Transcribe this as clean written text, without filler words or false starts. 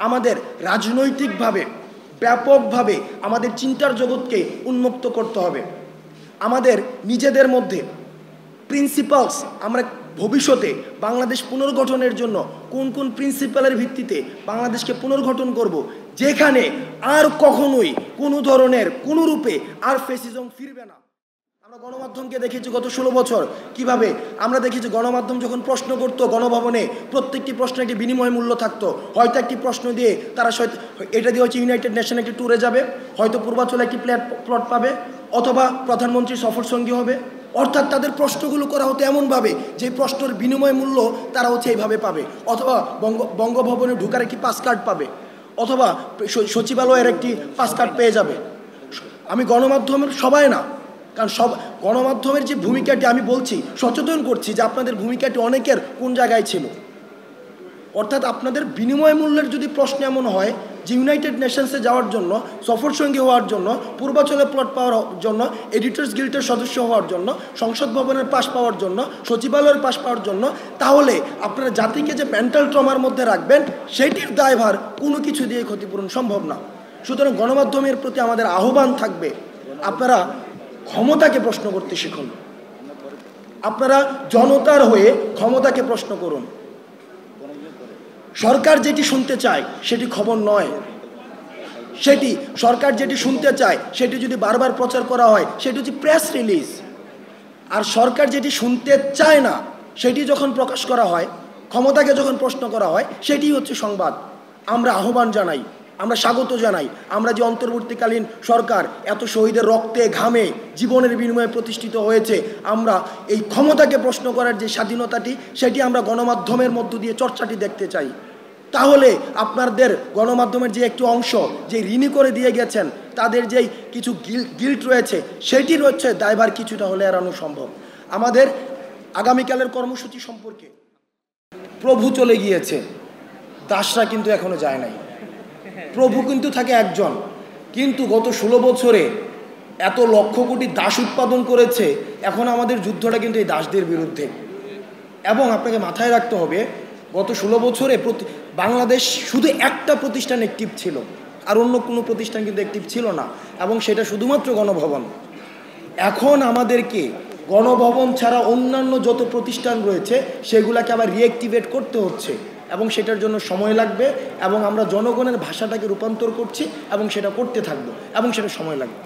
আমাদের রাজনৈতিকভাবে ব্যাপকভাবে আমাদের চিন্তার জগৎকে উন্মুক্ত করতে হবে। আমাদের নিজেদের মধ্যে প্রিন্সিপালস, আমরা ভবিষ্যতে বাংলাদেশ পুনর্গঠনের জন্য কোন কোন প্রিন্সিপালের ভিত্তিতে বাংলাদেশকে পুনর্গঠন করব, যেখানে আর কখনোই কোনো ধরনের কোনো রূপে আর ফ্যাসিজম ফিরবে না। আমরা গণমাধ্যমকে দেখেছি গত 16 বছর কিভাবে আমরা দেখেছি গণমাধ্যম যখন প্রশ্ন করতো গণভবনে, প্রত্যেকটি প্রশ্নের একটি বিনিময় মূল্য থাকতো। হয়তো একটি প্রশ্ন দিয়ে তারা এটা দিয়ে হচ্ছে ইউনাইটেড নেশন একটি ট্যুরে যাবে, হয়তো পূর্বাঞ্চলে একটি প্লট পাবে, অথবা প্রধানমন্ত্রী সফর সঙ্গী হবে। অর্থাৎ তাদের প্রশ্নগুলো করা হতো এমনভাবে যে প্রশ্নের বিনিময় মূল্য তারা হচ্ছে এইভাবে পাবে, অথবা বঙ্গভবনে ঢুকার একটি পাস কার্ড পাবে, অথবা সচিবালয়ের একটি পাস কার্ড পেয়ে যাবে। আমি গণমাধ্যমের সবাই না, কারণ গণমাধ্যমের যে ভূমিকাটি আমি বলছি, সচেতন করছি যে আপনাদের ভূমিকাটি অনেকের কোন জায়গায় ছিল। অর্থাৎ আপনাদের বিনিময় মূল্যের যদি প্রশ্ন এমন হয় যে ইউনাইটেড নেশনসে যাওয়ার জন্য, সফর সঙ্গী হওয়ার জন্য, পূর্বাঞ্চলে প্লট পাওয়ার জন্য, এডিটর্স গিল্ডের সদস্য হওয়ার জন্য, সংসদ ভবনের পাস পাওয়ার জন্য, সচিবালয়ের পাস পাওয়ার জন্য, তাহলে আপনারা জাতিকে যে মেন্টাল ট্রমার মধ্যে রাখবেন সেটির দায়ভার কোনো কিছু দিয়ে ক্ষতিপূরণ সম্ভব না। সুতরাং গণমাধ্যমের প্রতি আমাদের আহ্বান থাকবে, আপনারা ক্ষমতাকে প্রশ্ন করতে শিখুন। আপনারা জনতার হয়ে ক্ষমতাকে প্রশ্ন করুন। সরকার যেটি শুনতে চায় সেটি খবর নয়, সেটি সরকার যেটি শুনতে চায় সেটি যদি বারবার প্রচার করা হয় সেটি হচ্ছে প্রেস রিলিজ। আর সরকার যেটি শুনতে চায় না সেটি যখন প্রকাশ করা হয়, ক্ষমতাকে যখন প্রশ্ন করা হয়, সেটি হচ্ছে সংবাদ। আমরা আহ্বান জানাই, আমরা স্বাগত জানাই, আমরা যে অন্তর্বর্তীকালীন সরকার এত শহীদের রক্তে ঘামে জীবনের বিনিময়ে প্রতিষ্ঠিত হয়েছে, আমরা এই ক্ষমতাকে প্রশ্ন করার যে স্বাধীনতাটি সেটি আমরা গণমাধ্যমের মধ্য দিয়ে চর্চাটি দেখতে চাই। তাহলে আপনাদের গণমাধ্যমের যে একটু অংশ যে ঋণী করে দিয়ে গেছেন, তাদের যেই কিছু গিল্ট রয়েছে সেটি রয়েছে দায়ভার কিছুটা হলে এড়ানো সম্ভব। আমাদের আগামীকালের কর্মসূচি সম্পর্কে, প্রভু চলে গিয়েছে, দাসরা কিন্তু এখনো যায় নাই। প্রভু কিন্তু থাকে একজন, কিন্তু গত 16 বছরে এত লক্ষ কোটি দাস উৎপাদন করেছে। এখন আমাদের যুদ্ধটা কিন্তু এই দাসদের বিরুদ্ধে। এবং আপনাকে মাথায় রাখতে হবে, গত 16 বছরে বাংলাদেশ শুধু একটা প্রতিষ্ঠান অ্যাক্টিভ ছিল, আর অন্য কোনো প্রতিষ্ঠান কিন্তু অ্যাক্টিভ ছিল না, এবং সেটা শুধুমাত্র গণভবন। এখন আমাদেরকে গণভবন ছাড়া অন্যান্য যত প্রতিষ্ঠান রয়েছে সেগুলোকে আবার রিঅ্যাক্টিভেট করতে হচ্ছে, এবং সেটার জন্য সময় লাগবে, এবং আমরা জনগণের ভাষাটাকে রূপান্তর করছি এবং সেটা করতে থাকবো, এবং সেটা সময় লাগবে।